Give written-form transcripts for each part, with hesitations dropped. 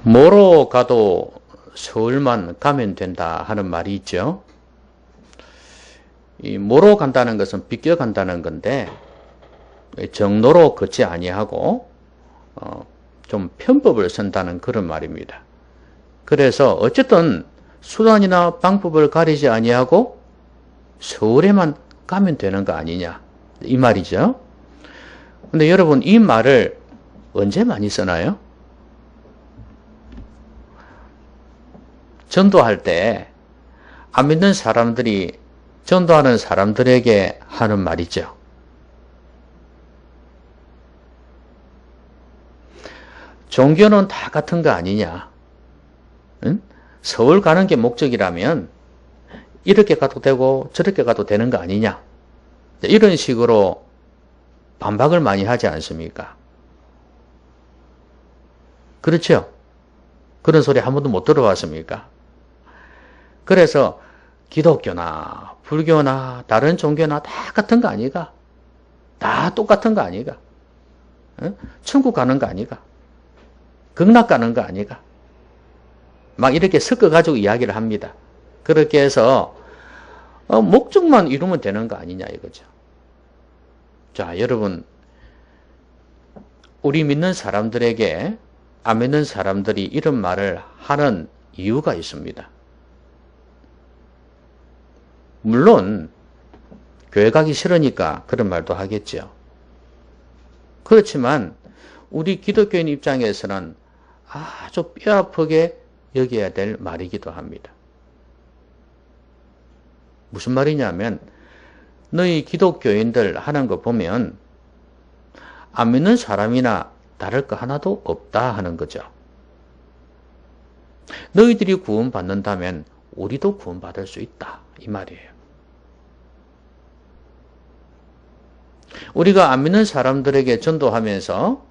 뭐로 가도 서울만 가면 된다 하는 말이 있죠. 이 뭐로 간다는 것은 비껴 간다는 건데 정로로 걷지 아니하고 좀 편법을 쓴다는 그런 말입니다. 그래서 어쨌든 수단이나 방법을 가리지 아니하고 서울에만 가면 되는 거 아니냐 이 말이죠. 근데 여러분 이 말을 언제 많이 쓰나요? 전도할 때 안 믿는 사람들이 전도하는 사람들에게 하는 말이죠. 종교는 다 같은 거 아니냐? 응? 서울 가는 게 목적이라면 이렇게 가도 되고 저렇게 가도 되는 거 아니냐? 이런 식으로 반박을 많이 하지 않습니까? 그렇죠? 그런 소리 한 번도 못 들어봤습니까? 그래서 기독교나 불교나 다른 종교나 다 같은 거 아니가? 다 똑같은 거 아니가? 응? 천국 가는 거 아니가? 극락 가는 거 아니가? 막 이렇게 섞어가지고 이야기를 합니다. 그렇게 해서 목적만 이루면 되는 거 아니냐 이거죠. 자, 여러분 우리 믿는 사람들에게 안 믿는 사람들이 이런 말을 하는 이유가 있습니다. 물론 교회 가기 싫으니까 그런 말도 하겠죠. 그렇지만 우리 기독교인 입장에서는 아주 뼈아프게 여겨야 될 말이기도 합니다. 무슨 말이냐면 너희 기독교인들 하는 거 보면 안 믿는 사람이나 다를 거 하나도 없다 하는 거죠. 너희들이 구원받는다면 우리도 구원받을 수 있다 이 말이에요. 우리가 안 믿는 사람들에게 전도하면서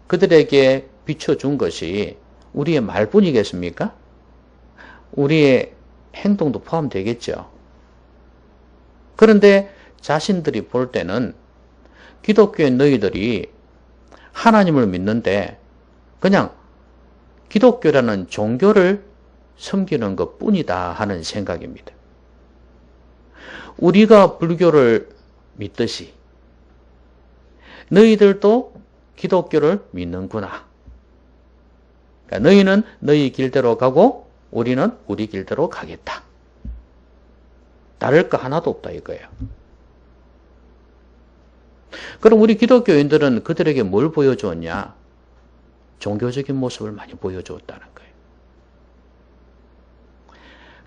그들에게 비춰준 것이 우리의 말뿐이겠습니까? 우리의 행동도 포함되겠죠. 그런데 자신들이 볼 때는 기독교인 너희들이 하나님을 믿는데 그냥 기독교라는 종교를 섬기는 것 뿐이다 하는 생각입니다. 우리가 불교를 믿듯이 너희들도 기독교를 믿는구나. 그러니까 너희는 너희 길대로 가고 우리는 우리 길대로 가겠다. 다를 거 하나도 없다 이거예요. 그럼 우리 기독교인들은 그들에게 뭘 보여주었냐? 종교적인 모습을 많이 보여주었다는 거예요.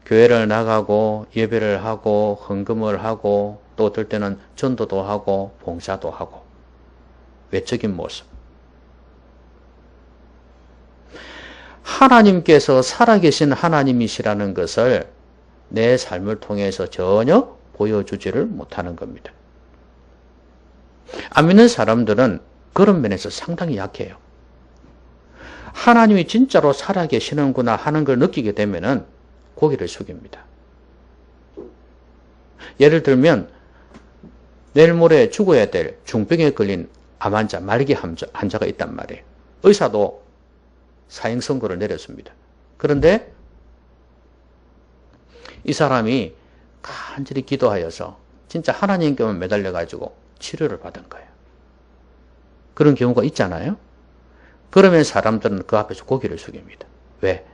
교회를 나가고 예배를 하고 헌금을 하고 또 어떨 때는 전도도 하고 봉사도 하고 외적인 모습. 하나님께서 살아계신 하나님이시라는 것을 내 삶을 통해서 전혀 보여주지를 못하는 겁니다. 안 믿는 사람들은 그런 면에서 상당히 약해요. 하나님이 진짜로 살아계시는구나 하는 걸 느끼게 되면은 고개를 숙입니다. 예를 들면 내일 모레 죽어야 될 중병에 걸린 암 환자, 말기 환자가 있단 말이에요. 의사도 사형 선고를 내렸습니다. 그런데 이 사람이 간절히 기도하여서 진짜 하나님께만 매달려가지고 치료를 받은 거예요. 그런 경우가 있잖아요. 그러면 사람들은 그 앞에서 고개를 숙입니다. 왜?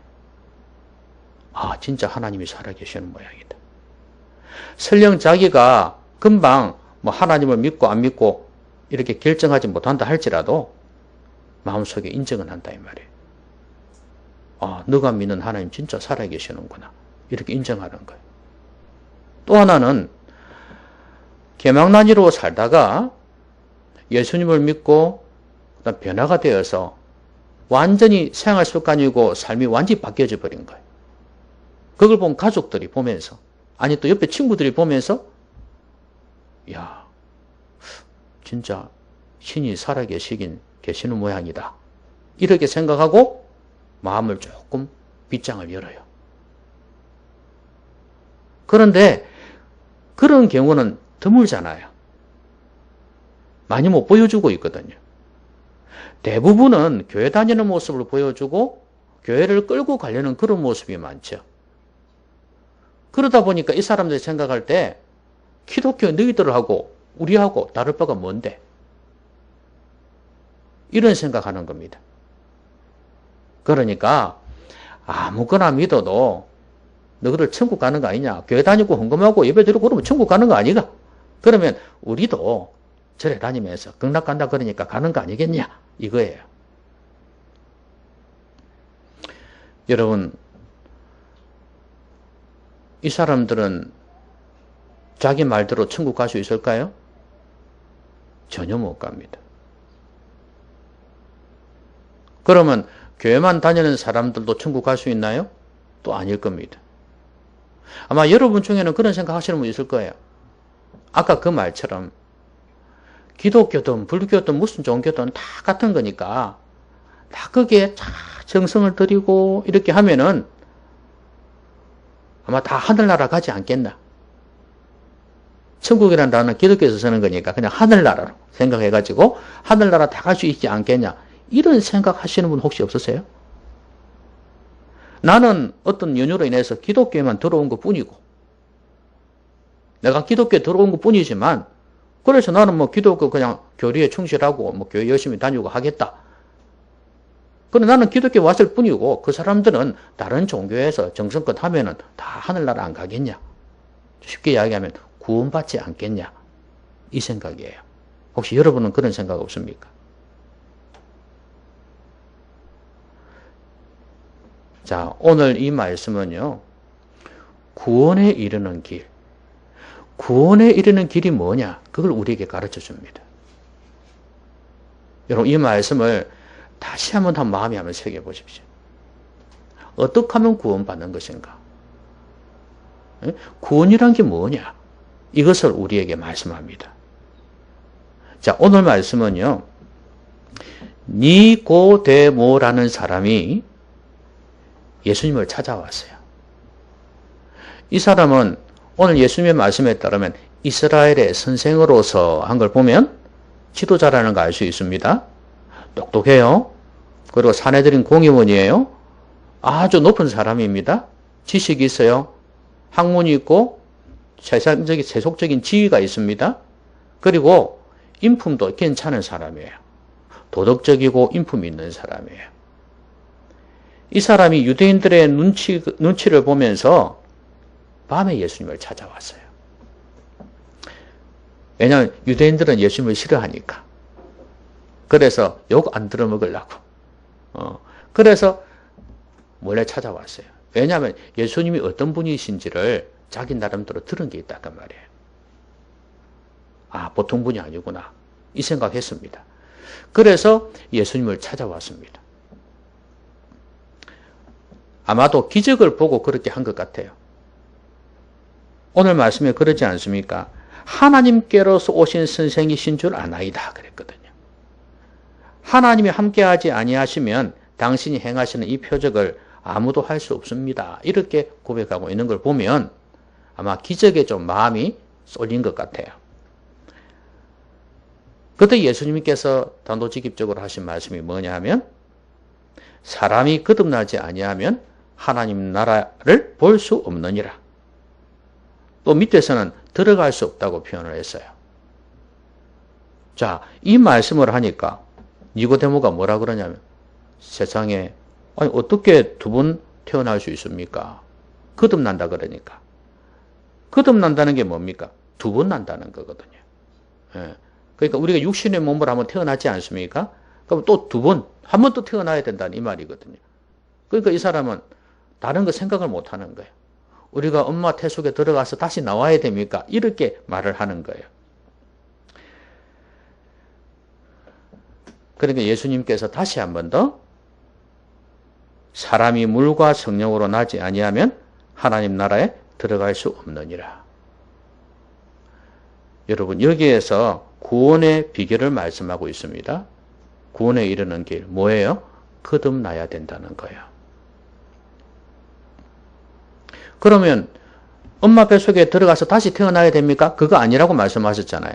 아, 진짜 하나님이 살아계시는 모양이다. 설령 자기가 금방 뭐 하나님을 믿고 안 믿고 이렇게 결정하지 못한다 할지라도 마음속에 인정은 한다 이 말이에요. 아, 너가 믿는 하나님 진짜 살아계시는구나. 이렇게 인정하는 거예요. 또 하나는 개망난이로 살다가 예수님을 믿고 변화가 되어서 완전히 생활 습관이고 삶이 완전히 바뀌어져 버린 거예요. 그걸 본 가족들이 보면서 아니 또 옆에 친구들이 보면서 야, 진짜 신이 살아계시는 모양이다. 이렇게 생각하고 마음을 조금 빗장을 열어요. 그런데 그런 경우는 드물잖아요. 많이 못 보여주고 있거든요. 대부분은 교회 다니는 모습을 보여주고 교회를 끌고 가려는 그런 모습이 많죠. 그러다 보니까 이 사람들이 생각할 때 기독교 너희들하고 우리하고 다를 바가 뭔데? 이런 생각하는 겁니다. 그러니까 아무거나 믿어도 너희들 천국 가는 거 아니냐? 교회 다니고 헌금하고 예배 드리고 그러면 천국 가는 거 아니가? 그러면 우리도 절에 다니면서 극락 간다 그러니까 가는 거 아니겠냐? 이거예요. 여러분, 이 사람들은 자기 말대로 천국 갈 수 있을까요? 전혀 못 갑니다. 그러면 교회만 다니는 사람들도 천국 갈 수 있나요? 또 아닐 겁니다. 아마 여러분 중에는 그런 생각 하시는 분 있을 거예요. 아까 그 말처럼 기독교든 불교든 무슨 종교든 다 같은 거니까 다 거기에 정성을 들이고 이렇게 하면은 아마 다 하늘나라 가지 않겠나. 천국이라는 단어는 기독교에서 쓰는 거니까 그냥 하늘나라로 생각해가지고 하늘나라 다 갈 수 있지 않겠냐. 이런 생각하시는 분 혹시 없으세요? 나는 어떤 연유로 인해서 기독교에만 들어온 것 뿐이고 내가 기독교에 들어온 것 뿐이지만 그래서 나는 뭐 기독교 그냥 교리에 충실하고 뭐 교회 열심히 다니고 하겠다. 그런데 나는 기독교에 왔을 뿐이고 그 사람들은 다른 종교에서 정성껏 하면은 다 하늘나라 안 가겠냐. 쉽게 이야기하면 구원받지 않겠냐. 이 생각이에요. 혹시 여러분은 그런 생각 없습니까? 자, 오늘 이 말씀은요. 구원에 이르는 길. 구원에 이르는 길이 뭐냐? 그걸 우리에게 가르쳐 줍니다. 여러분, 이 말씀을 다시 한번 마음에 한번 새겨보십시오. 어떻게 하면 구원받는 것인가? 구원이란 게 뭐냐? 이것을 우리에게 말씀합니다. 자, 오늘 말씀은요. 니고데모라는 사람이 예수님을 찾아왔어요. 이 사람은 오늘 예수님의 말씀에 따르면 이스라엘의 선생으로서 한 걸 보면 지도자라는 걸 알 수 있습니다. 똑똑해요. 그리고 사내들인 공의원이에요. 아주 높은 사람입니다. 지식이 있어요. 학문이 있고 세속적인 지위가 있습니다. 그리고 인품도 괜찮은 사람이에요. 도덕적이고 인품이 있는 사람이에요. 이 사람이 유대인들의 눈치를 보면서 밤에 예수님을 찾아왔어요. 왜냐하면 유대인들은 예수님을 싫어하니까. 그래서 욕 안 들어먹으려고. 그래서 몰래 찾아왔어요. 왜냐하면 예수님이 어떤 분이신지를 자기 나름대로 들은 게 있다는 말이에요. 아, 보통 분이 아니구나. 이 생각했습니다. 그래서 예수님을 찾아왔습니다. 아마도 기적을 보고 그렇게 한 것 같아요. 오늘 말씀에 그러지 않습니까? 하나님께로서 오신 선생이신 줄 아나이다 그랬거든요. 하나님이 함께하지 아니하시면 당신이 행하시는 이 표적을 아무도 할 수 없습니다. 이렇게 고백하고 있는 걸 보면 아마 기적에 좀 마음이 쏠린 것 같아요. 그때 예수님께서 단도직입적으로 하신 말씀이 뭐냐 하면 사람이 거듭나지 아니하면 하나님 나라를 볼 수 없느니라. 또 밑에서는 들어갈 수 없다고 표현을 했어요. 자, 이 말씀을 하니까 니고데모가 뭐라 그러냐면 세상에 아니 어떻게 두 번 태어날 수 있습니까? 거듭난다 그러니까. 거듭난다는 게 뭡니까? 두 번 난다는 거거든요. 예. 그러니까 우리가 육신의 몸으로 한번 태어나지 않습니까? 그럼 또 두 번, 한 번 또 태어나야 된다는 이 말이거든요. 그러니까 이 사람은 다른 거 생각을 못 하는 거예요. 우리가 엄마 태 속에 들어가서 다시 나와야 됩니까? 이렇게 말을 하는 거예요. 그러니까 예수님께서 다시 한 번 더 사람이 물과 성령으로 나지 아니하면 하나님 나라에 들어갈 수 없느니라. 여러분 여기에서 구원의 비결을 말씀하고 있습니다. 구원에 이르는 길 뭐예요? 거듭나야 된다는 거예요. 그러면 엄마 뱃속에 들어가서 다시 태어나야 됩니까? 그거 아니라고 말씀하셨잖아요.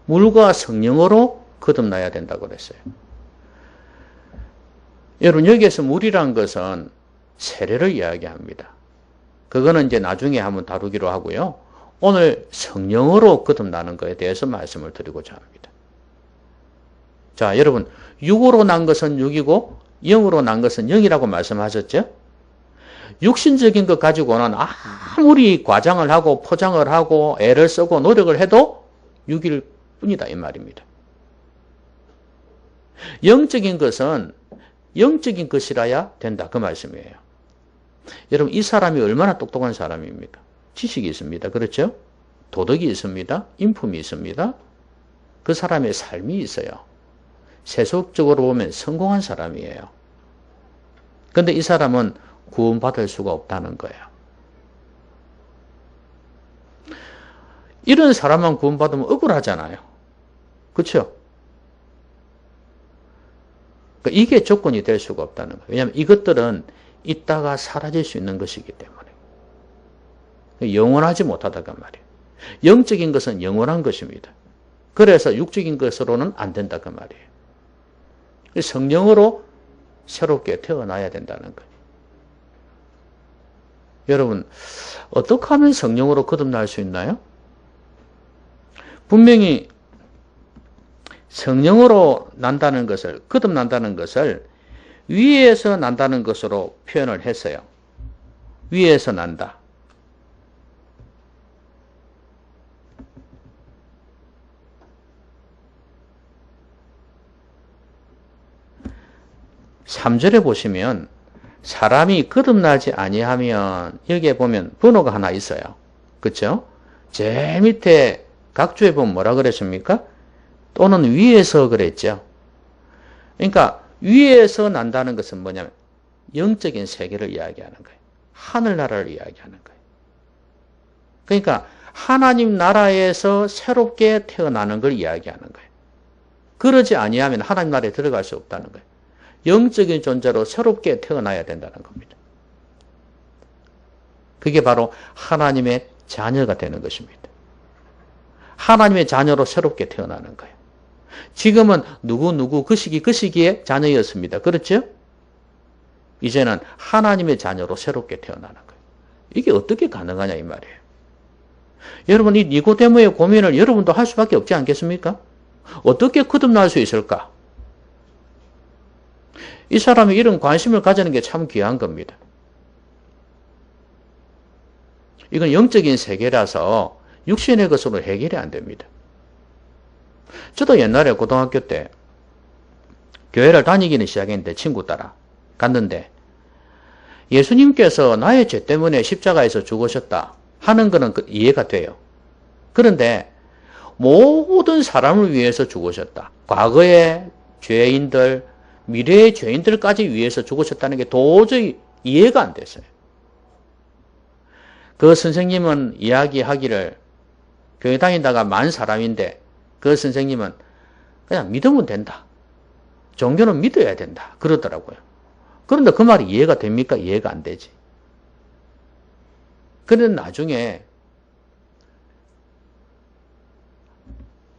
물과 성령으로 거듭나야 된다고 그랬어요. 여러분, 여기에서 물이란 것은 세례를 이야기합니다. 그거는 이제 나중에 한번 다루기로 하고요. 오늘 성령으로 거듭나는 것에 대해서 말씀을 드리고자 합니다. 자, 여러분, 육으로 난 것은 육이고 영으로 난 것은 영이라고 말씀하셨죠? 육신적인 것 가지고는 아무리 과장을 하고 포장을 하고 애를 쓰고 노력을 해도 육일 뿐이다 이 말입니다. 영적인 것은 영적인 것이라야 된다 그 말씀이에요. 여러분, 이 사람이 얼마나 똑똑한 사람입니까? 지식이 있습니다. 그렇죠? 도덕이 있습니다. 인품이 있습니다. 그 사람의 삶이 있어요. 세속적으로 보면 성공한 사람이에요. 그런데 이 사람은 구원받을 수가 없다는 거예요. 이런 사람만 구원받으면 억울하잖아요. 그렇죠? 그러니까 이게 조건이 될 수가 없다는 거예요. 왜냐하면 이것들은 있다가 사라질 수 있는 것이기 때문에. 영원하지 못하다가 말이에요. 영적인 것은 영원한 것입니다. 그래서 육적인 것으로는 안 된다 그 말이에요. 성령으로 새롭게 태어나야 된다는 거예요. 여러분, 어떻게 하면 성령으로 거듭날 수 있나요? 분명히 성령으로 난다는 것을, 거듭난다는 것을 위에서 난다는 것으로 표현을 했어요. 위에서 난다. (3절에) 보시면 사람이 거듭나지 아니하면 여기에 보면 번호가 하나 있어요. 그렇죠? 제일 밑에 각주에 보면 뭐라 그랬습니까? 또는 위에서 그랬죠. 그러니까 위에서 난다는 것은 뭐냐면 영적인 세계를 이야기하는 거예요. 하늘나라를 이야기하는 거예요. 그러니까 하나님 나라에서 새롭게 태어나는 걸 이야기하는 거예요. 그러지 아니하면 하나님 나라에 들어갈 수 없다는 거예요. 영적인 존재로 새롭게 태어나야 된다는 겁니다. 그게 바로 하나님의 자녀가 되는 것입니다. 하나님의 자녀로 새롭게 태어나는 거예요. 지금은 누구 그 시기에 자녀였습니다. 그렇죠? 이제는 하나님의 자녀로 새롭게 태어나는 거예요. 이게 어떻게 가능하냐 이 말이에요. 여러분, 이 니고데모의 고민을 여러분도 할 수밖에 없지 않겠습니까? 어떻게 거듭날 수 있을까? 이 사람이 이런 관심을 가지는 게 참 귀한 겁니다. 이건 영적인 세계라서 육신의 것으로 해결이 안 됩니다. 저도 옛날에 고등학교 때 교회를 다니기는 시작했는데 친구 따라 갔는데 예수님께서 나의 죄 때문에 십자가에서 죽으셨다 하는 거는 이해가 돼요. 그런데 모든 사람을 위해서 죽으셨다. 과거의 죄인들, 미래의 죄인들까지 위해서 죽으셨다는 게 도저히 이해가 안 됐어요. 그 선생님은 이야기하기를 교회 다니다가 만 사람인데 그 선생님은 그냥 믿으면 된다. 종교는 믿어야 된다. 그러더라고요. 그런데 그 말이 이해가 됩니까? 이해가 안 되지. 그런데 나중에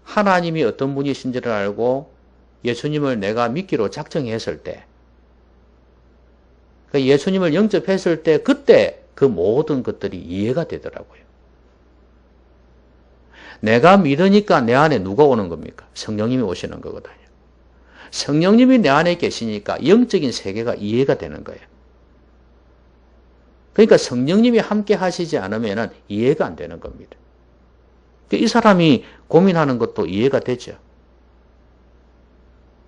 하나님이 어떤 분이신지를 알고 예수님을 내가 믿기로 작정했을 때, 예수님을 영접했을 때 그때 그 모든 것들이 이해가 되더라고요. 내가 믿으니까 내 안에 누가 오는 겁니까? 성령님이 오시는 거거든요. 성령님이 내 안에 계시니까 영적인 세계가 이해가 되는 거예요. 그러니까 성령님이 함께 하시지 않으면 이해가 안 되는 겁니다. 이 사람이 고민하는 것도 이해가 되죠.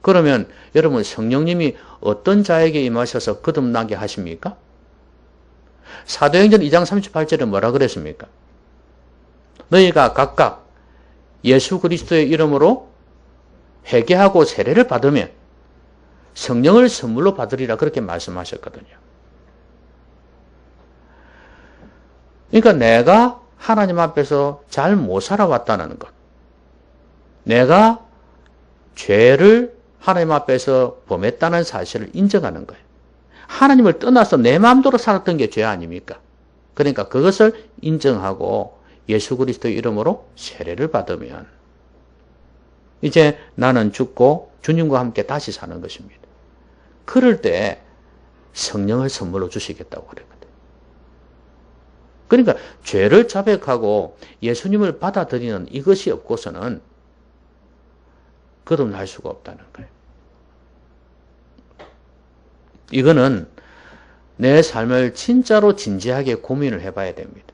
그러면 여러분, 성령님이 어떤 자에게 임하셔서 거듭나게 하십니까? 사도행전 2장 38절에 뭐라 그랬습니까? 너희가 각각 예수 그리스도의 이름으로 회개하고 세례를 받으면 성령을 선물로 받으리라 그렇게 말씀하셨거든요. 그러니까 내가 하나님 앞에서 잘 못 살아왔다는 것, 내가 죄를 하나님 앞에서 범했다는 사실을 인정하는 거예요. 하나님을 떠나서 내 마음대로 살았던 게 죄 아닙니까? 그러니까 그것을 인정하고 예수 그리스도의 이름으로 세례를 받으면 이제 나는 죽고 주님과 함께 다시 사는 것입니다. 그럴 때 성령을 선물로 주시겠다고 그랬거든요. 그러니까 죄를 자백하고 예수님을 받아들이는 이것이 없고서는 거듭날 수가 없다는 거예요. 이거는 내 삶을 진짜로 진지하게 고민을 해봐야 됩니다.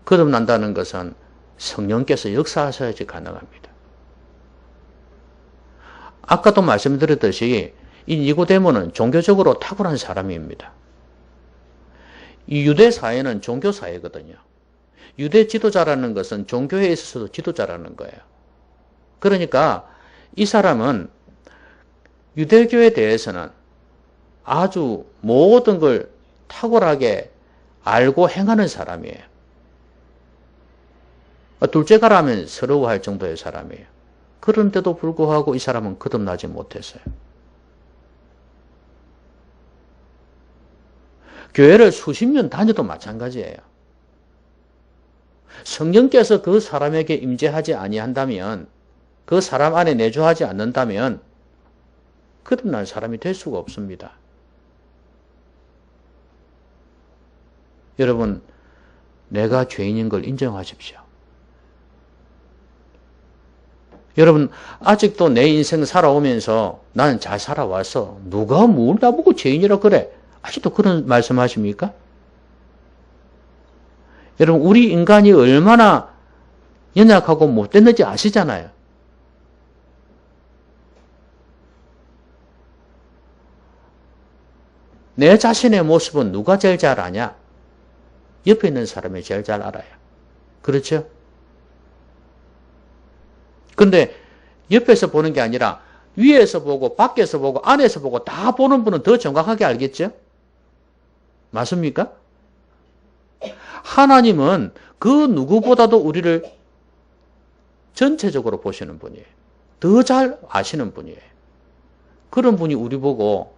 거듭난다는 것은 성령께서 역사하셔야지 가능합니다. 아까도 말씀드렸듯이 이 니고데모는 종교적으로 탁월한 사람입니다. 이 유대 사회는 종교 사회거든요. 유대 지도자라는 것은 종교에 있어서도 지도자라는 거예요. 그러니까 이 사람은 유대교에 대해서는 아주 모든 걸 탁월하게 알고 행하는 사람이에요. 둘째가라면 서러워할 정도의 사람이에요. 그런데도 불구하고 이 사람은 거듭나지 못했어요. 교회를 수십 년 다녀도 마찬가지예요. 성령께서 그 사람에게 임재하지 아니한다면, 그 사람 안에 내주하지 않는다면 거듭날 사람이 될 수가 없습니다. 여러분, 내가 죄인인 걸 인정하십시오. 여러분, 아직도 내 인생 살아오면서 나는 잘 살아왔어. 누가 뭘 나보고 죄인이라 그래? 아직도 그런 말씀하십니까? 여러분, 우리 인간이 얼마나 연약하고 못됐는지 아시잖아요. 내 자신의 모습은 누가 제일 잘 아냐? 옆에 있는 사람이 제일 잘 알아요. 그렇죠? 근데 옆에서 보는 게 아니라 위에서 보고 밖에서 보고 안에서 보고 다 보는 분은 더 정확하게 알겠죠? 맞습니까? 하나님은 그 누구보다도 우리를 전체적으로 보시는 분이에요. 더 잘 아시는 분이에요. 그런 분이 우리 보고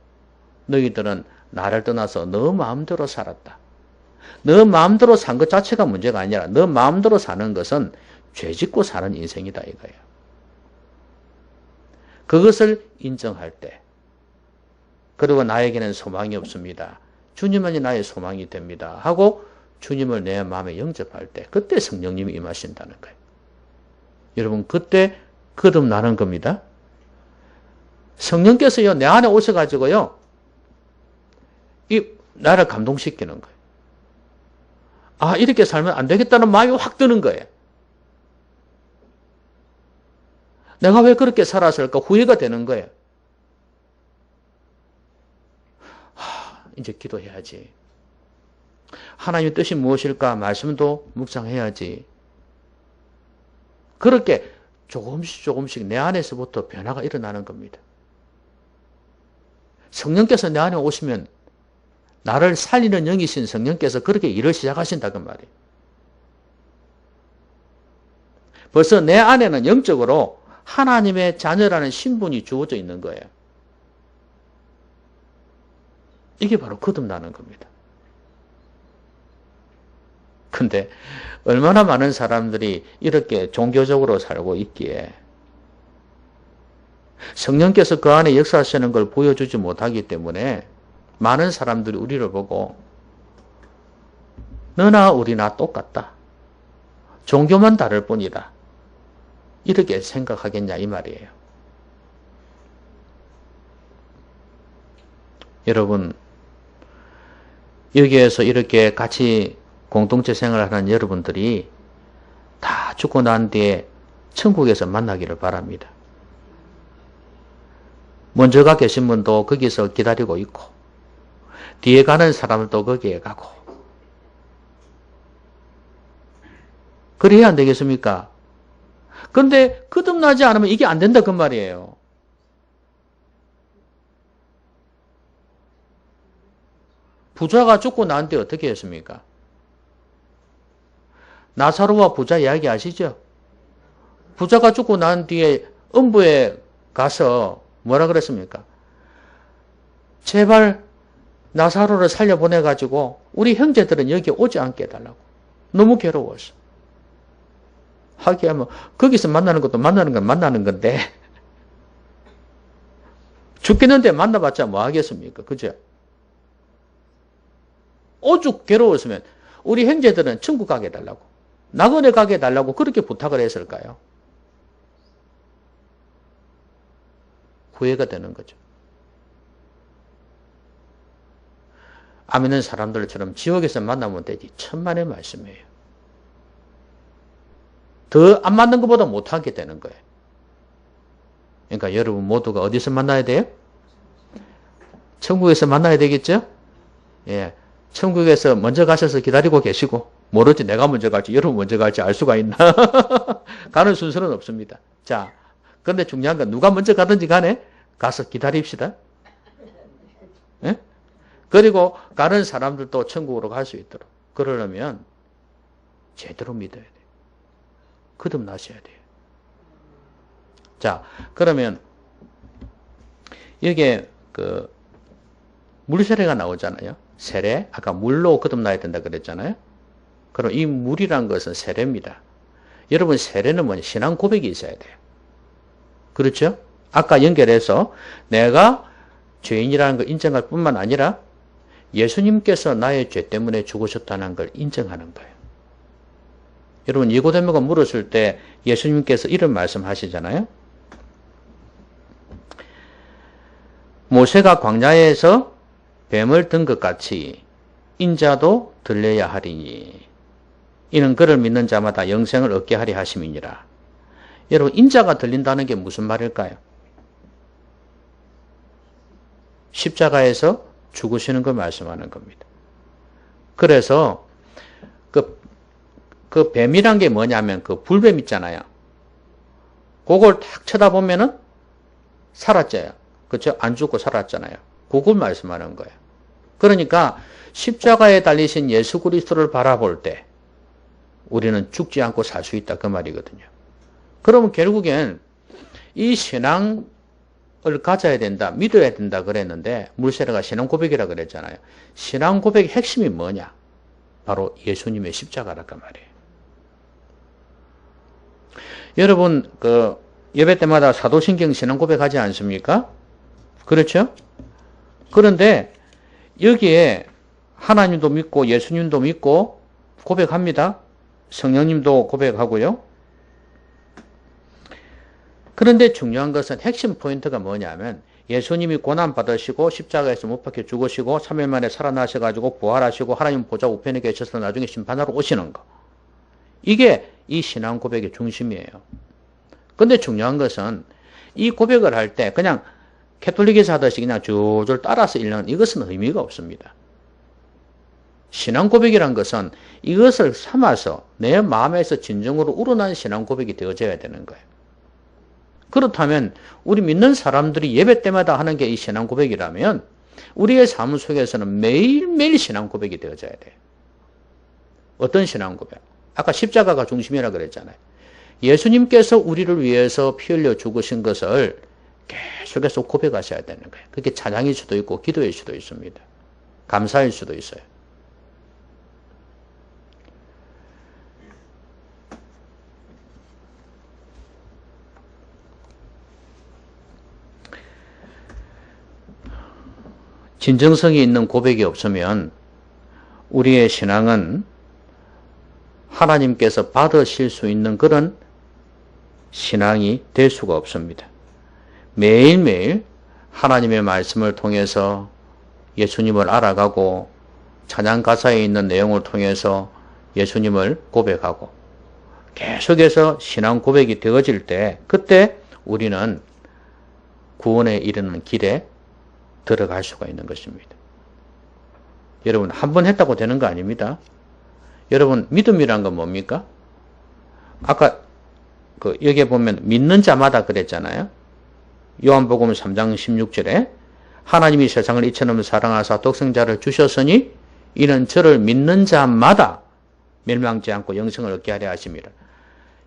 너희들은 나를 떠나서 너 마음대로 살았다. 너 마음대로 산 것 자체가 문제가 아니라 너 마음대로 사는 것은 죄 짓고 사는 인생이다 이거예요. 그것을 인정할 때, 그리고 나에게는 소망이 없습니다. 주님만이 나의 소망이 됩니다. 하고 주님을 내 마음에 영접할 때, 그때 성령님이 임하신다는 거예요. 여러분, 그때 거듭나는 겁니다. 성령께서요, 내 안에 오셔가지고요, 나를 감동시키는 거예요. 아, 이렇게 살면 안 되겠다는 마음이 확 드는 거예요. 내가 왜 그렇게 살았을까? 후회가 되는 거예요. 이제 기도해야지. 하나님의 뜻이 무엇일까? 말씀도 묵상해야지. 그렇게 조금씩 내 안에서부터 변화가 일어나는 겁니다. 성령께서 내 안에 오시면 나를 살리는 영이신 성령께서 그렇게 일을 시작하신다는 말이에요. 벌써 내 안에는 영적으로 하나님의 자녀라는 신분이 주어져 있는 거예요. 이게 바로 거듭나는 겁니다. 근데 얼마나 많은 사람들이 이렇게 종교적으로 살고 있기에 성령께서 그 안에 역사하시는 걸 보여주지 못하기 때문에 많은 사람들이 우리를 보고 너나 우리나 똑같다. 종교만 다를 뿐이다. 이렇게 생각하겠냐 이 말이에요. 여러분, 여기에서 이렇게 같이 공동체 생활을 하는 여러분들이 다 죽고 난 뒤에 천국에서 만나기를 바랍니다. 먼저 가 계신 분도 거기서 기다리고 있고 뒤에 가는 사람도 거기에 가고 그래야 안 되겠습니까? 근데 거듭나지 않으면 이게 안 된다 그 말이에요. 부자가 죽고 난 뒤에 어떻게 했습니까? 나사로와 부자 이야기 아시죠? 부자가 죽고 난 뒤에 음부에 가서 뭐라 그랬습니까? 제발 나사로를 살려보내가지고 우리 형제들은 여기 오지 않게 해달라고. 너무 괴로웠어. 하기야 거기서 만나는 것도 만나는 건 만나는 건데 죽겠는데 만나봤자 뭐 하겠습니까? 그죠? 오죽 괴로웠으면 우리 형제들은 천국 가게 해달라고, 낙원에 가게 해달라고 그렇게 부탁을 했을까요? 후회가 되는 거죠. 안 믿는 사람들처럼 지옥에서 만나면 되지. 천만의 말씀이에요. 더 안 맞는 것보다 못하게 되는 거예요. 그러니까 여러분 모두가 어디서 만나야 돼요? 천국에서 만나야 되겠죠? 예. 천국에서 먼저 가셔서 기다리고 계시고, 모르지 내가 먼저 갈지 여러분 먼저 갈지 알 수가 있나? 가는 순서는 없습니다. 자, 근데 중요한 건 누가 먼저 가든지 간에 가서 기다립시다. 예? 그리고 가는 사람들도 천국으로 갈 수 있도록. 그러려면 제대로 믿어야 돼요. 거듭나셔야 돼요. 자, 그러면 여기에 물세례가 나오잖아요. 세례, 아까 물로 거듭나야 된다 그랬잖아요. 그럼 이 물이란 것은 세례입니다. 여러분 세례는 뭐냐? 신앙 고백이 있어야 돼요. 그렇죠? 아까 연결해서 내가 죄인이라는 걸 인정할 뿐만 아니라 예수님께서 나의 죄 때문에 죽으셨다는 걸 인정하는 거예요. 여러분 니고데모가 물었을 때 예수님께서 이런 말씀 하시잖아요. 모세가 광야에서 뱀을 든 것 같이 인자도 들려야 하리니 이는 그를 믿는 자마다 영생을 얻게 하리 하심이니라. 여러분 인자가 들린다는 게 무슨 말일까요? 십자가에서 죽으시는 걸 말씀하는 겁니다. 그래서 그 뱀이란 게 뭐냐면 그 불뱀 있잖아요. 그걸 딱 쳐다보면은 사라져요. 그렇죠? 안 죽고 살았잖아요. 그걸 말씀하는 거예요. 그러니까 십자가에 달리신 예수 그리스도를 바라볼 때 우리는 죽지 않고 살 수 있다 그 말이거든요. 그러면 결국엔 이 신앙을 가져야 된다, 믿어야 된다 그랬는데 물세례가 신앙 고백이라 그랬잖아요. 신앙 고백의 핵심이 뭐냐? 바로 예수님의 십자가라고 말이에요. 여러분 예배 때마다 사도신경 신앙 고백하지 않습니까? 그렇죠? 그런데 여기에 하나님도 믿고 예수님도 믿고 고백합니다. 성령님도 고백하고요. 그런데 중요한 것은 핵심 포인트가 뭐냐면 예수님이 고난받으시고 십자가에서 못 박혀 죽으시고 3일 만에 살아나셔가지고 부활하시고 하나님 보좌 우편에 계셔서 나중에 심판하러 오시는 거. 이게 이 신앙 고백의 중심이에요. 근데 중요한 것은 이 고백을 할 때 그냥 캐톨릭에서 하듯이 그냥 줄줄 따라서 읽는 이것은 의미가 없습니다. 신앙 고백이란 것은 이것을 삼아서 내 마음에서 진정으로 우러난 신앙 고백이 되어져야 되는 거예요. 그렇다면 우리 믿는 사람들이 예배 때마다 하는 게 이 신앙 고백이라면 우리의 삶 속에서는 매일매일 신앙 고백이 되어져야 돼요. 어떤 신앙 고백? 아까 십자가가 중심이라 그랬잖아요. 예수님께서 우리를 위해서 피 흘려 죽으신 것을 계속해서 고백하셔야 되는 거예요. 그게 찬양일 수도 있고 기도일 수도 있습니다. 감사일 수도 있어요. 진정성이 있는 고백이 없으면 우리의 신앙은 하나님께서 받으실 수 있는 그런 신앙이 될 수가 없습니다. 매일매일 하나님의 말씀을 통해서 예수님을 알아가고 찬양 가사에 있는 내용을 통해서 예수님을 고백하고 계속해서 신앙 고백이 되어질 때 그때 우리는 구원에 이르는 길에 들어갈 수가 있는 것입니다. 여러분 한 번 했다고 되는 거 아닙니다. 여러분 믿음이란 건 뭡니까? 아까 여기에 보면 믿는 자마다 그랬잖아요. 요한복음 3장 16절에 하나님이 세상을 이처럼 사랑하사 독생자를 주셨으니 이는 저를 믿는 자마다 멸망치 않고 영생을 얻게 하려 하심이라.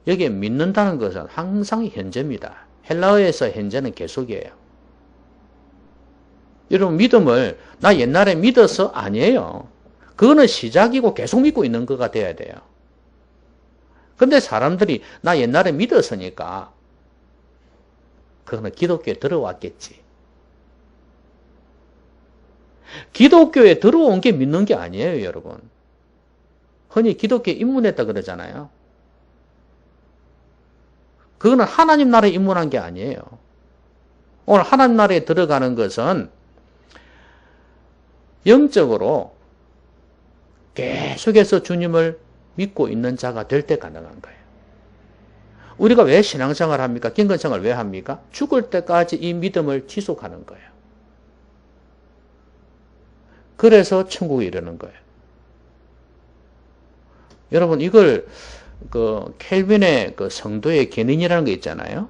여기에 믿는다는 것은 항상 현재입니다. 헬라어에서 현재는 계속이에요. 여러분 믿음을 나 옛날에 믿어서 아니에요. 그거는 시작이고 계속 믿고 있는 거가 돼야 돼요. 근데 사람들이 나 옛날에 믿었으니까 그거는 기독교에 들어왔겠지. 기독교에 들어온 게 믿는 게 아니에요, 여러분. 흔히 기독교에 입문했다 그러잖아요. 그거는 하나님 나라에 입문한 게 아니에요. 오늘 하나님 나라에 들어가는 것은 영적으로 계속해서 주님을 믿고 있는 자가 될 때 가능한 거예요. 우리가 왜 신앙생활 합니까? 경건생활 왜 합니까? 죽을 때까지 이 믿음을 지속하는 거예요. 그래서 천국에 이르는 거예요. 여러분, 이걸 켈빈의 성도의 견인이라는 게 있잖아요.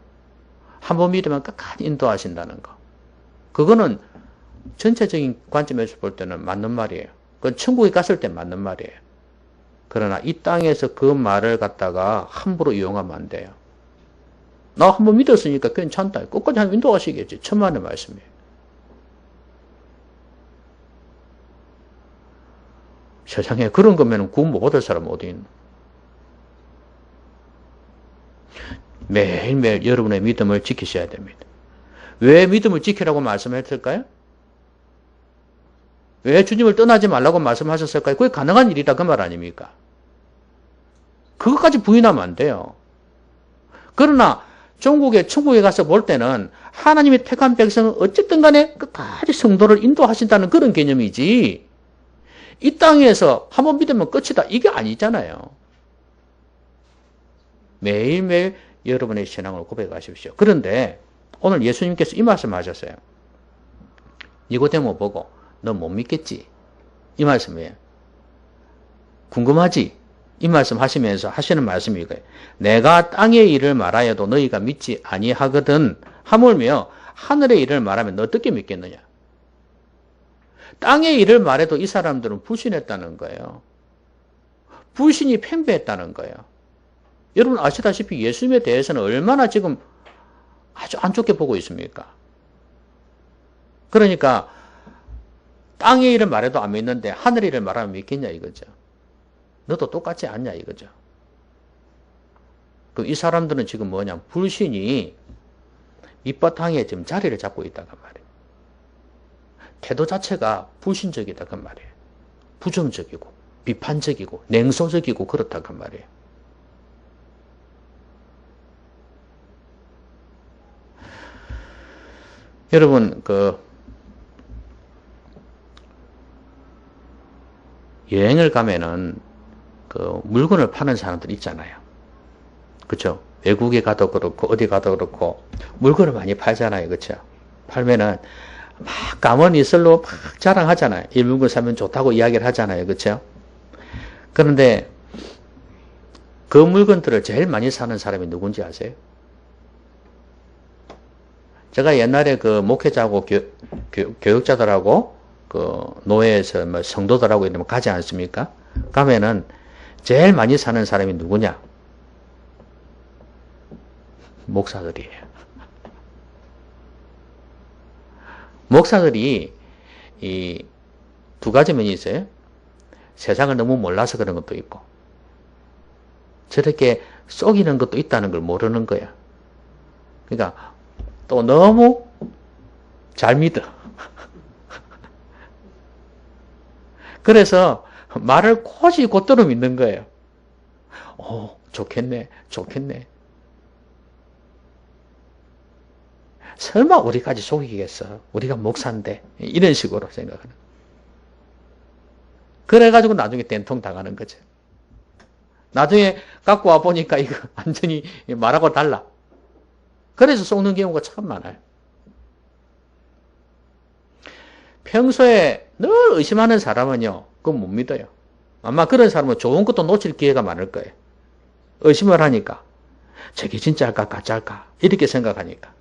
한번 믿으면 끝까지 인도하신다는 거. 그거는 전체적인 관점에서 볼 때는 맞는 말이에요. 그건 천국에 갔을 때 맞는 말이에요. 그러나 이 땅에서 그 말을 갖다가 함부로 이용하면 안 돼요. 나 한번 믿었으니까 괜찮다. 끝까지 한 인도하시겠지. 천만의 말씀이에요. 세상에 그런 거면 구원 못 받을 사람 어디 있노? 매일매일 여러분의 믿음을 지키셔야 됩니다. 왜 믿음을 지키라고 말씀했을까요? 왜 주님을 떠나지 말라고 말씀하셨을까요? 그게 가능한 일이다 그 말 아닙니까? 그것까지 부인하면 안 돼요. 그러나 천국에 가서 볼 때는 하나님의 택한 백성은 어쨌든 간에 끝까지 성도를 인도하신다는 그런 개념이지, 이 땅에서 한번 믿으면 끝이다 이게 아니잖아요. 매일매일 여러분의 신앙을 고백하십시오. 그런데 오늘 예수님께서 이 말씀 하셨어요. 니고데모 보고 너 못 믿겠지? 이 말씀이에요. 궁금하지? 이 말씀 하시면서 하시는 말씀이 이거예요. 내가 땅의 일을 말하여도 너희가 믿지 아니하거든. 하물며 하늘의 일을 말하면 너 어떻게 믿겠느냐? 땅의 일을 말해도 이 사람들은 불신했다는 거예요. 불신이 팽배했다는 거예요. 여러분 아시다시피 예수님에 대해서는 얼마나 지금 아주 안 좋게 보고 있습니까? 그러니까 땅의 일을 말해도 안 믿는데 하늘의 일을 말하면 믿겠냐 이거죠. 너도 똑같지 않냐 이거죠. 이 사람들은 지금 뭐냐, 불신이 밑바탕에 지금 자리를 잡고 있다는 말이에요. 태도 자체가 불신적이다 그 말이에요. 부정적이고 비판적이고 냉소적이고 그렇다 그 말이에요. 여러분 여행을 가면은 물건을 파는 사람들 있잖아요. 그렇죠? 외국에 가도 그렇고 어디 가도 그렇고 물건을 많이 팔잖아요. 그렇죠? 팔면은 막 감언 이설로 막 자랑하잖아요. 이 물건 사면 좋다고 이야기를 하잖아요. 그렇죠? 그런데 그 물건들을 제일 많이 사는 사람이 누군지 아세요? 제가 옛날에 목회자하고 교육자들하고 노예에서 성도들하고 이러면 가지 않습니까? 가면은 제일 많이 사는 사람이 누구냐? 목사들이에요. 목사들이 이 두 가지 면이 있어요. 세상을 너무 몰라서 그런 것도 있고 저렇게 속이는 것도 있다는 걸 모르는 거야. 그러니까 또 너무 잘 믿어. 그래서 말을 곧이곧대로 믿는 거예요. 좋겠네, 좋겠네. 설마 우리까지 속이겠어? 우리가 목사인데. 이런 식으로 생각하는. 그래가지고 나중에 된통 당하는 거죠. 나중에 갖고 와 보니까 이거 완전히 말하고 달라. 그래서 속는 경우가 참 많아요. 평소에 늘 의심하는 사람은요, 그건 못 믿어요. 아마 그런 사람은 좋은 것도 놓칠 기회가 많을 거예요. 의심을 하니까. 저게 진짜일까, 가짜일까? 이렇게 생각하니까.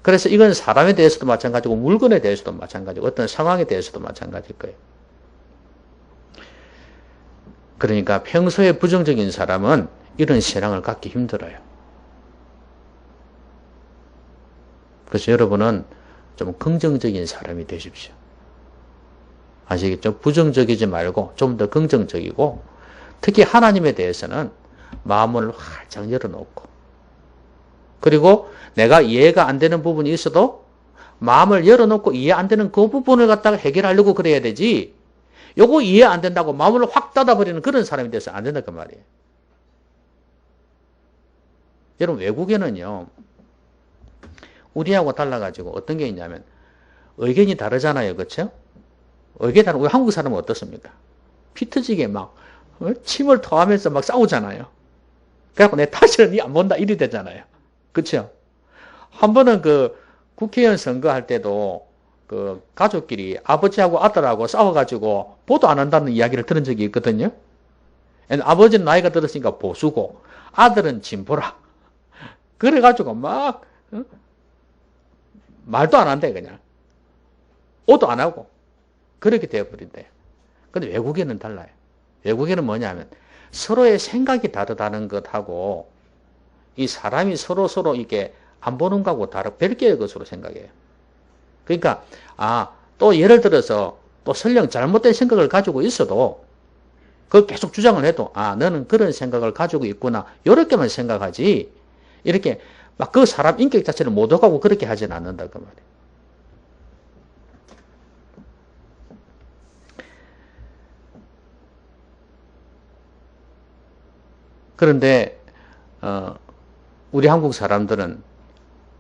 그래서 이건 사람에 대해서도 마찬가지고, 물건에 대해서도 마찬가지고, 어떤 상황에 대해서도 마찬가지일 거예요. 그러니까 평소에 부정적인 사람은 이런 신앙을 갖기 힘들어요. 그래서 여러분은 좀 긍정적인 사람이 되십시오. 아시겠죠? 부정적이지 말고 좀 더 긍정적이고, 특히 하나님에 대해서는 마음을 활짝 열어놓고, 그리고 내가 이해가 안 되는 부분이 있어도 마음을 열어놓고 이해 안 되는 그 부분을 갖다가 해결하려고 그래야 되지, 요거 이해 안 된다고 마음을 확 닫아버리는 그런 사람이 돼서 안 된다 그 말이에요. 여러분, 외국에는요, 우리하고 달라가지고 어떤 게 있냐면 의견이 다르잖아요. 그렇죠? 의견이 다르고, 우리 한국 사람은 어떻습니까? 피 터지게 막 침을 토하면서 막 싸우잖아요. 그래갖고 내 탓을 니 안 본다 이리 되잖아요. 그렇죠? 한 번은 그 국회의원 선거할 때도 그 가족끼리 아버지하고 아들하고 싸워가지고 보도 안 한다는 이야기를 들은 적이 있거든요. 아버지는 나이가 들었으니까 보수고 아들은 진보라. 그래가지고 막 말도 안 한대. 그냥 오도 안 하고 그렇게 되어버린대. 근데 외국에는 달라요. 외국에는 뭐냐면 서로의 생각이 다르다는 것하고 이 사람이 서로 이게 안 보는 거하고 별개의 것으로 생각해요. 그러니까 또 예를 들어서 또 설령 잘못된 생각을 가지고 있어도 그걸 계속 주장을 해도 너는 그런 생각을 가지고 있구나 이렇게만 생각하지, 이렇게 막 그 사람 인격 자체를 못 오가고 그렇게 하진 않는다 그 말이에요. 그런데 우리 한국 사람들은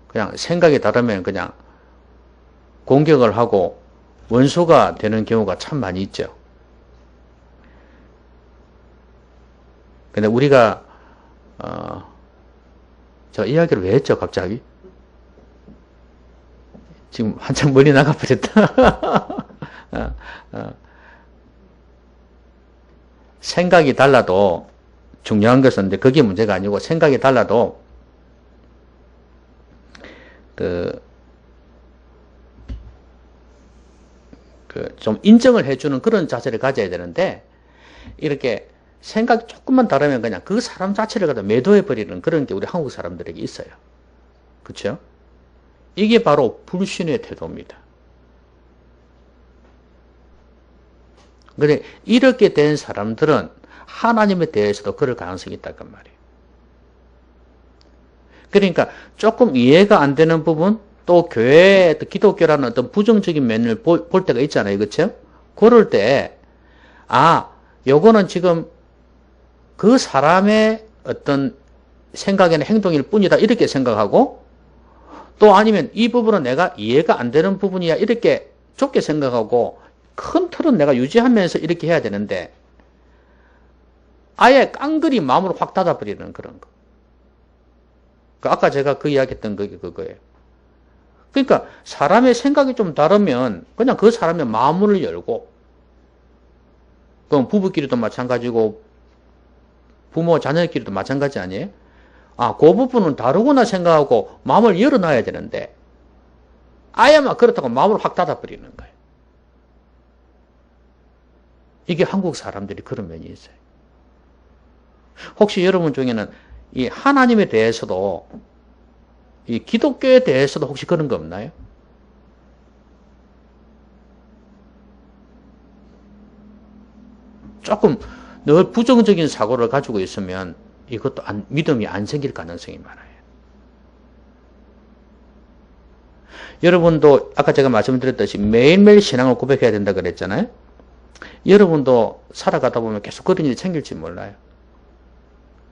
그냥 생각이 다르면 그냥 공격을 하고 원수가 되는 경우가 참 많이 있죠. 근데 우리가 저 이야기를 왜 했죠 갑자기? 지금 한참 멀리 나가버렸다. 생각이 달라도 중요한 것은 그게 문제가 아니고, 생각이 달라도 좀 인정을 해주는 그런 자세를 가져야 되는데, 이렇게 생각이 조금만 다르면 그냥 그 사람 자체를 갖다 매도해버리는 그런 게 우리 한국 사람들에게 있어요. 그렇죠? 이게 바로 불신의 태도입니다. 근데 이렇게 된 사람들은 하나님에 대해서도 그럴 가능성이 있다는 말이에요. 그러니까 조금 이해가 안 되는 부분, 또 교회, 기독교라는 어떤 부정적인 면을 볼 때가 있잖아요. 그렇죠? 그럴 때 요거는 지금 그 사람의 어떤 생각이나 행동일 뿐이다 이렇게 생각하고, 또 아니면 이 부분은 내가 이해가 안 되는 부분이야 이렇게 좁게 생각하고, 큰 틀은 내가 유지하면서 이렇게 해야 되는데 아예 깡그리 마음으로 확 닫아버리는 그런 거. 아까 제가 그 이야기했던 그게 그거예요. 그러니까 사람의 생각이 좀 다르면 그냥 그 사람의 마음을 열고, 그럼 부부끼리도 마찬가지고 부모 자녀끼리도 마찬가지 아니에요? 그 부분은 다르구나 생각하고 마음을 열어놔야 되는데 아예 막 그렇다고 마음을 확 닫아버리는 거예요. 이게 한국 사람들이 그런 면이 있어요. 혹시 여러분 중에는 이 하나님에 대해서도, 이 기독교에 대해서도 혹시 그런 거 없나요? 조금 늘 부정적인 사고를 가지고 있으면 이것도 믿음이 안 생길 가능성이 많아요. 여러분도 아까 제가 말씀드렸듯이 매일매일 신앙을 고백해야 된다 그랬잖아요. 여러분도 살아가다 보면 계속 그런 일이 생길지 몰라요.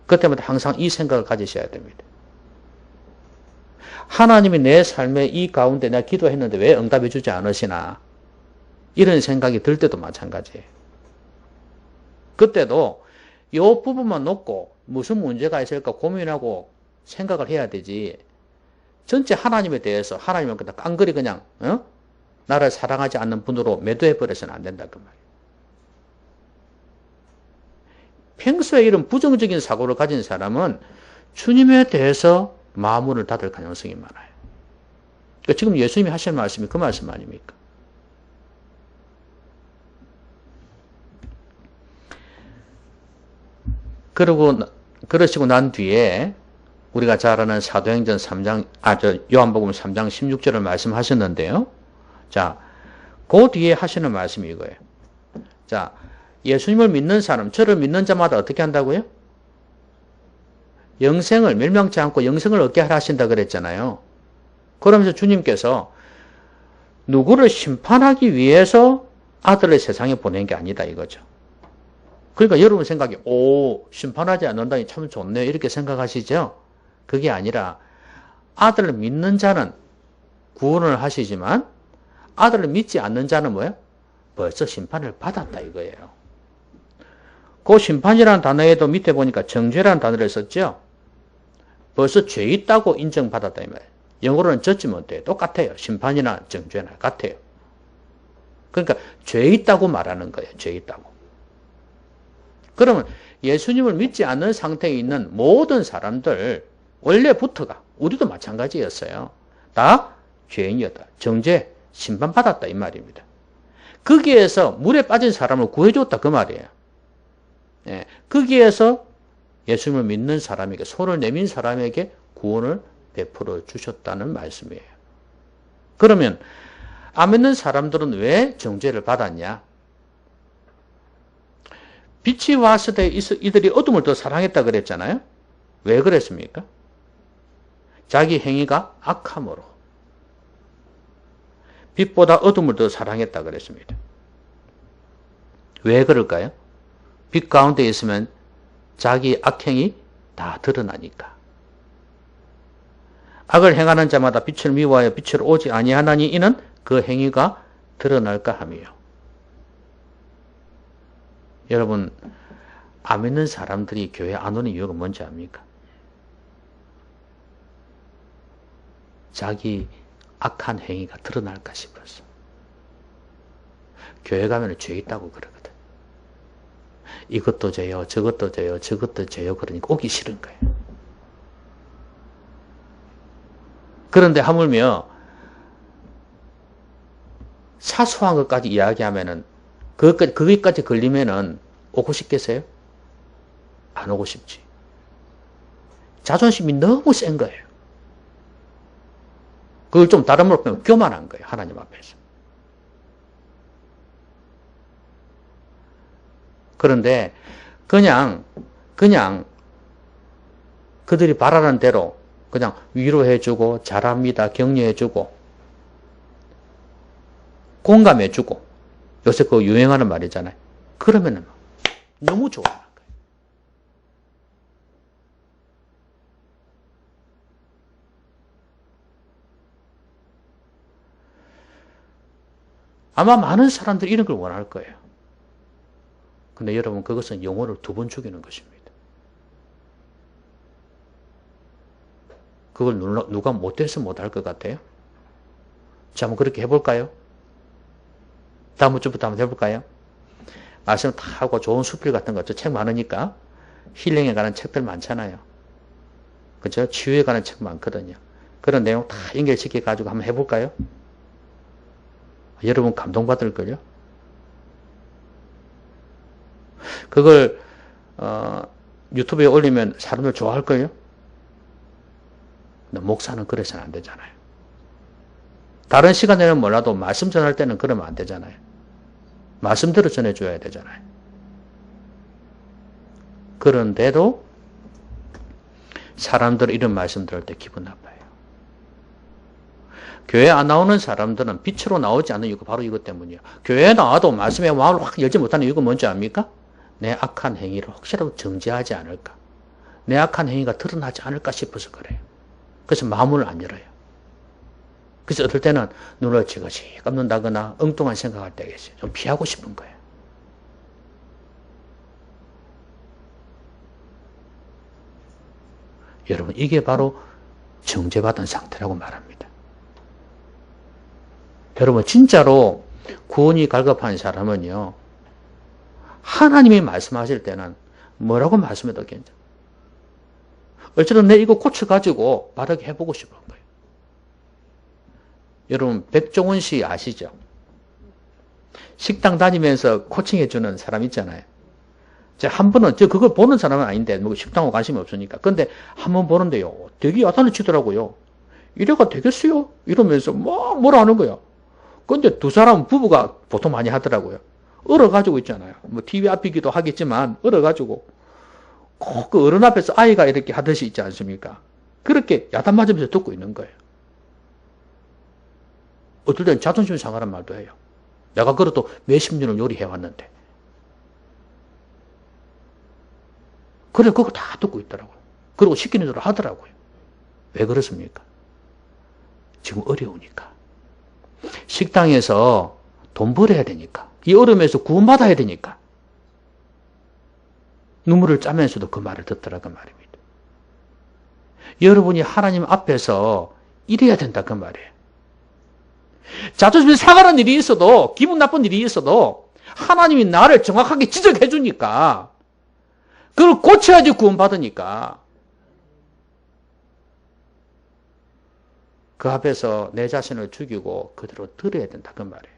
그때마다 항상 이 생각을 가지셔야 됩니다. 하나님이 내 삶의 이 가운데 내가 기도했는데 왜 응답해 주지 않으시나, 이런 생각이 들 때도 마찬가지예요. 그때도 이 부분만 놓고 무슨 문제가 있을까 고민하고 생각을 해야 되지, 전체 하나님에 대해서 하나님은 그냥 깡그리 그냥 나를 사랑하지 않는 분으로 매도해버려서는 안 된다 그 말이에요. 평소에 이런 부정적인 사고를 가진 사람은 주님에 대해서 마음문을 닫을 가능성이 많아요. 그러니까 지금 예수님이 하신 말씀이 그 말씀 아닙니까? 그러시고 난 뒤에 우리가 잘 아는 사도행전 3장, 요한복음 3장 16절을 말씀하셨는데요. 자, 그 뒤에 하시는 말씀이 이거예요. 자, 예수님을 믿는 사람, 저를 믿는 자마다 어떻게 한다고요? 영생을, 멸망치 않고 영생을 얻게 하라 하신다 그랬잖아요. 그러면서 주님께서 누구를 심판하기 위해서 아들을 세상에 보낸 게 아니다 이거죠. 그러니까 여러분 생각이 심판하지 않는다니 참 좋네요 이렇게 생각하시죠? 그게 아니라 아들을 믿는 자는 구원을 하시지만 아들을 믿지 않는 자는 뭐예요? 벌써 심판을 받았다 이거예요. 그 심판이라는 단어에도 밑에 보니까 정죄라는 단어를 썼죠? 벌써 죄 있다고 인정받았다 이 말이에요. 영어로는 judgment 돼요. 똑같아요. 심판이나 정죄나 같아요. 그러니까 죄 있다고 말하는 거예요. 죄 있다고. 그러면 예수님을 믿지 않는 상태에 있는 모든 사람들 원래부터가 우리도 마찬가지였어요. 다 죄인이었다. 정죄, 심판받았다 이 말입니다. 거기에서 물에 빠진 사람을 구해줬다 그 말이에요. 예, 거기에서 예수님을 믿는 사람에게 손을 내민 사람에게 구원을 베풀어 주셨다는 말씀이에요. 그러면 안 믿는 사람들은 왜 정죄를 받았냐? 빛이 왔을 때 이들이 어둠을 더 사랑했다 그랬잖아요. 왜 그랬습니까? 자기 행위가 악함으로. 빛보다 어둠을 더 사랑했다 그랬습니다. 왜 그럴까요? 빛 가운데 있으면 자기 악행이 다 드러나니까. 악을 행하는 자마다 빛을 미워하여 빛을 오지 아니하나니 이는 그 행위가 드러날까 함이요. 여러분, 안 믿는 사람들이 교회 안 오는 이유가 뭔지 압니까? 자기 악한 행위가 드러날까 싶어서. 교회 가면 죄 있다고 그러거든. 이것도 죄요, 저것도 죄요, 저것도 죄요. 그러니까 오기 싫은 거예요. 그런데 하물며 사소한 것까지 이야기하면은 거기까지 걸리면은 오고 싶겠어요? 안 오고 싶지. 자존심이 너무 센 거예요. 그걸 좀 다른 말로 보면 교만한 거예요. 하나님 앞에서. 그런데 그냥 그들이 바라는 대로 그냥 위로해주고 잘합니다. 격려해주고 공감해주고 요새 그 유행하는 말이잖아요. 그러면은 너무 좋아하는 거예요. 아마 많은 사람들이 이런 걸 원할 거예요. 근데 여러분 그것은 영혼을 2번 죽이는 것입니다. 그걸 누가 못해서 못할 것 같아요? 자, 한번 그렇게 해볼까요? 다음 주부터 한번 해볼까요? 말씀 다 하고 좋은 수필 같은 거, 책 많으니까 힐링에 관한 책들 많잖아요. 그죠? 치유에 관한 책 많거든요. 그런 내용 다 연결시켜가지고 한번 해볼까요? 여러분 감동받을걸요? 그걸 유튜브에 올리면 사람들 좋아할걸요? 근데 목사는 그래서는 안 되잖아요. 다른 시간에는 몰라도 말씀 전할 때는 그러면 안 되잖아요. 말씀대로 전해줘야 되잖아요. 그런데도 사람들 이런 말씀 들을 때 기분 나빠요. 교회 안 나오는 사람들은 빛으로 나오지 않는 이유가 바로 이것 때문이에요. 교회에 나와도 말씀에 마음을 확 열지 못하는 이유가 뭔지 압니까? 내 악한 행위를 혹시라도 정죄하지 않을까? 내 악한 행위가 드러나지 않을까 싶어서 그래요. 그래서 마음을 안 열어요. 그래서 어떨 때는 눈을 지그시 감는다거나 엉뚱한 생각할 때가 있어요. 좀 피하고 싶은 거예요. 여러분 이게 바로 정죄받은 상태라고 말합니다. 여러분 진짜로 구원이 갈급한 사람은요. 하나님이 말씀하실 때는 뭐라고 말씀해도 괜찮아요. 어쨌든 내 이거 고쳐가지고 바르게 해보고 싶은 거예요. 여러분 백종원 씨 아시죠? 식당 다니면서 코칭해주는 사람 있잖아요. 제가 한 번은 그걸 보는 사람은 아닌데 뭐 식당하고 관심이 없으니까. 근데 한 번 보는데요. 되게 야단을 치더라고요. 이래가 되겠어요? 이러면서 막 뭐라 하는 거야. 근데 두 사람 부부가 보통 많이 하더라고요. 얼어가지고 있잖아요. 뭐 TV 앞이기도 하겠지만 얼어가지고 꼭 그 어른 앞에서 아이가 이렇게 하듯이 있지 않습니까? 그렇게 야단 맞으면서 듣고 있는 거예요. 어떨 땐 자존심 상하는 말도 해요. 내가 그래도 몇십 년을 요리해왔는데. 그래, 그거 다 듣고 있더라고요. 그리고 시키는 대로 하더라고요. 왜 그렇습니까? 지금 어려우니까. 식당에서 돈 벌어야 되니까. 이 얼음에서 구원받아야 되니까. 눈물을 짜면서도 그 말을 듣더라 그 말입니다. 여러분이 하나님 앞에서 이래야 된다 그 말이에요. 자존심이 상하는 일이 있어도, 기분 나쁜 일이 있어도 하나님이 나를 정확하게 지적해 주니까 그걸 고쳐야지 구원받으니까. 그 앞에서 내 자신을 죽이고 그대로 들어야 된다 그 말이에요.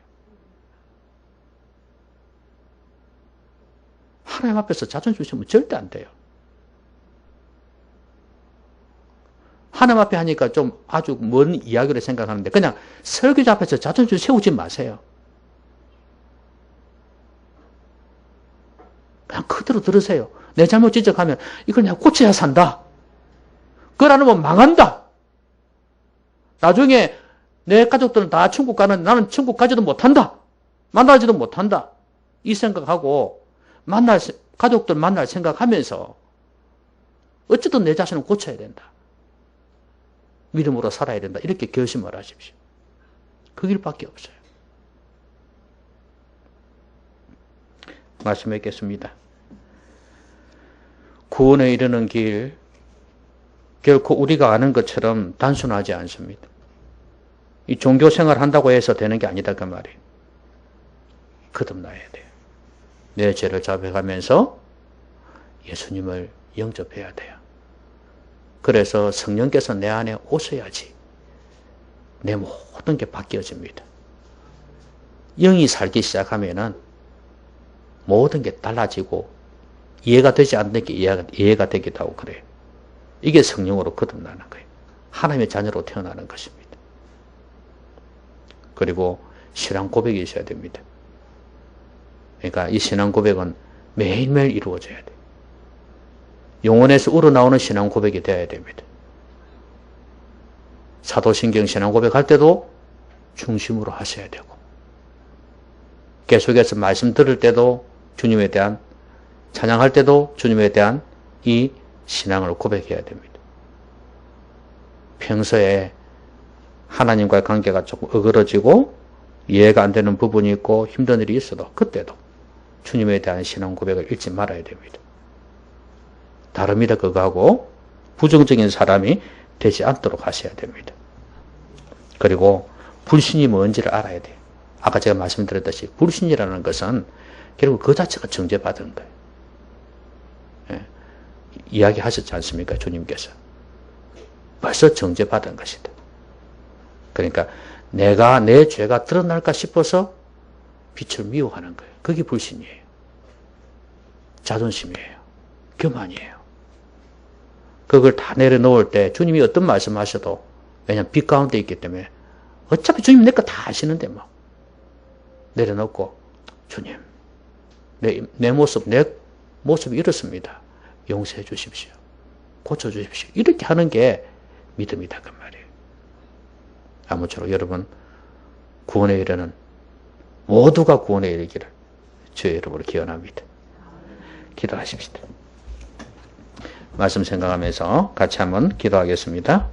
하나님 앞에서 자존심 있으면 절대 안 돼요. 하나님 앞에 하니까 좀 아주 먼 이야기를 생각하는데 그냥 설교자 앞에서 자존심 세우지 마세요. 그냥 그대로 들으세요. 내 잘못 지적하면 이걸 내가 고쳐야 산다. 그걸 안 하면 망한다. 나중에 내 가족들은 다 천국 가는데 나는 천국 가지도 못한다. 만나지도 못한다. 이 생각하고 가족들 만날 생각하면서 어쨌든 내 자신을 고쳐야 된다. 믿음으로 살아야 된다. 이렇게 결심을 하십시오. 그 길밖에 없어요. 말씀드리겠습니다. 구원에 이르는 길, 결코 우리가 아는 것처럼 단순하지 않습니다. 이 종교생활 한다고 해서 되는 게 아니다 그 말이에요. 거듭나야 돼요. 내 죄를 자백하면서 예수님을 영접해야 돼요. 그래서 성령께서 내 안에 오셔야지 내 모든 게 바뀌어집니다. 영이 살기 시작하면은 모든 게 달라지고 이해가 되지 않는 게 이해가 되기도 하고 그래요. 이게 성령으로 거듭나는 거예요. 하나님의 자녀로 태어나는 것입니다. 그리고 신앙 고백이 있어야 됩니다. 그러니까 이 신앙 고백은 매일매일 이루어져야 돼요. 영혼에서 우러나오는 신앙 고백이 되어야 됩니다. 사도신경 신앙 고백할 때도 중심으로 하셔야 되고 계속해서 말씀 들을 때도 주님에 대한 찬양할 때도 주님에 대한 이 신앙을 고백해야 됩니다. 평소에 하나님과의 관계가 조금 어그러지고 이해가 안 되는 부분이 있고 힘든 일이 있어도 그때도 주님에 대한 신앙 고백을 잃지 말아야 됩니다. 다름이다 그거하고 부정적인 사람이 되지 않도록 하셔야 됩니다. 그리고 불신이 뭔지를 알아야 돼요. 아까 제가 말씀드렸듯이 불신이라는 것은 결국 그 자체가 정죄받은 거예요. 예. 이야기하셨지 않습니까? 주님께서. 벌써 정죄받은 것이다. 그러니까 내가 내 죄가 드러날까 싶어서 빛을 미워하는 거예요. 그게 불신이에요. 자존심이에요. 교만이에요. 그걸 다 내려놓을 때 주님이 어떤 말씀하셔도 왜냐하면 빛 가운데 있기 때문에 어차피 주님 내 거 다 아시는데 뭐 내려놓고 주님 내 모습이 이렇습니다. 용서해 주십시오. 고쳐 주십시오. 이렇게 하는 게 믿음이다 그 말이에요. 아무쪼록 여러분 구원에 이르는 모두가 구원에 이르기를 주의 이름으로 기원합니다. 기도하십시다. 말씀 생각하면서 같이 한번 기도하겠습니다.